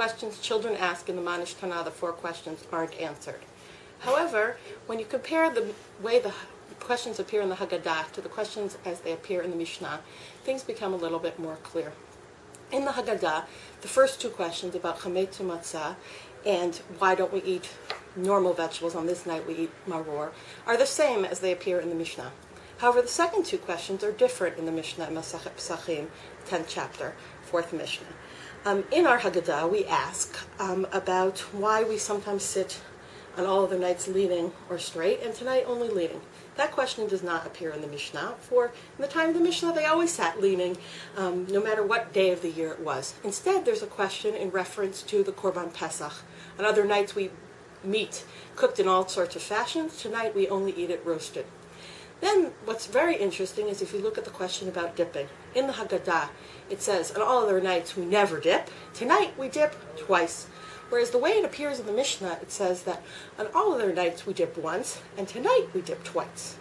questions children ask in the Manish Tanah, the 4 questions, aren't answered. However, when you compare the way the questions appear in the Haggadah to the questions as they appear in the Mishnah, things become a little bit more clear. In the Haggadah, the first 2 questions about chametz u'matzah and why don't we eat normal vegetables on this night, we eat maror, are the same as they appear in the Mishnah. However, the second 2 questions are different in the Mishnah, Masechet Pesachim, 10th chapter, 4th Mishnah. In our Haggadah, we ask about why we sometimes sit on all other nights leaning or straight, and tonight only leaning. That question does not appear in the Mishnah, for in the time of the Mishnah they always sat leaning, no matter what day of the year it was. Instead, there's a question in reference to the Korban Pesach. On other nights we meat cooked in all sorts of fashions. Tonight we only eat it roasted. Then what's very interesting is if you look at the question about dipping. In the Haggadah, it says, on all other nights we never dip. Tonight we dip twice. Whereas the way it appears in the Mishnah, it says that on all other nights we dip once, and tonight we dip twice.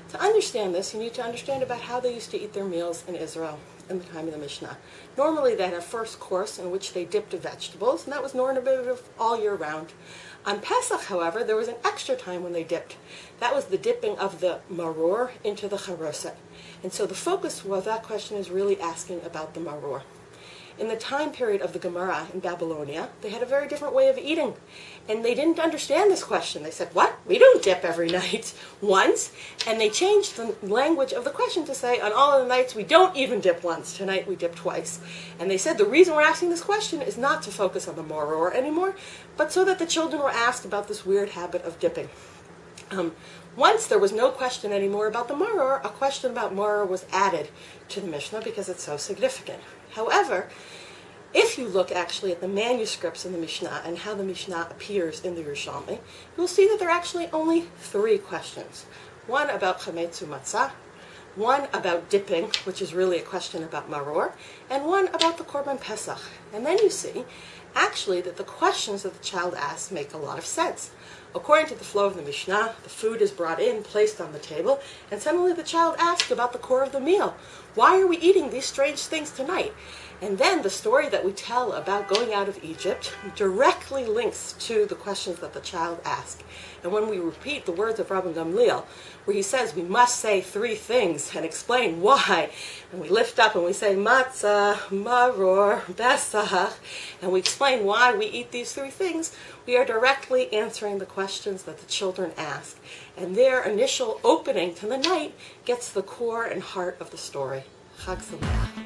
To understand this, you need to understand about how they used to eat their meals in Israel in the time of the Mishnah. Normally they had a first course in which they dipped vegetables, and that was normative all year round. On Pesach, however, there was an extra time when they dipped. That was the dipping of the maror into the charoset. And so the focus of that question is really asking about the maror. In the time period of the Gemara in Babylonia, they had a very different way of eating. And they didn't understand this question. They said, what? We don't dip every night once. And they changed the language of the question to say, on all of the nights we don't even dip once. Tonight we dip twice. And they said the reason we're asking this question is not to focus on the maror anymore, but so that the children were asked about this weird habit of dipping. Once there was no question anymore about the maror, a question about maror was added to the Mishnah because it's so significant. However, if you look actually at the manuscripts in the Mishnah and how the Mishnah appears in the Yerushalmi, you'll see that there are actually only 3 questions. One about chametz u'matzah, one about dipping, which is really a question about maror, and one about the Korban Pesach. And then you see, actually, that the questions that the child asks make a lot of sense. According to the flow of the Mishnah, the food is brought in, placed on the table, and suddenly the child asks about the core of the meal. Why are we eating these strange things tonight? And then the story that we tell about going out of Egypt directly links to the questions that the child asked. And when we repeat the words of Rabbi Gamliel, where he says we must say 3 things and explain why, and we lift up and we say matzah, maror, Pesach, and we explain why we eat these 3 things, we are directly answering the questions that the children ask. And their initial opening to the night gets the core and heart of the story. Chag Sameach.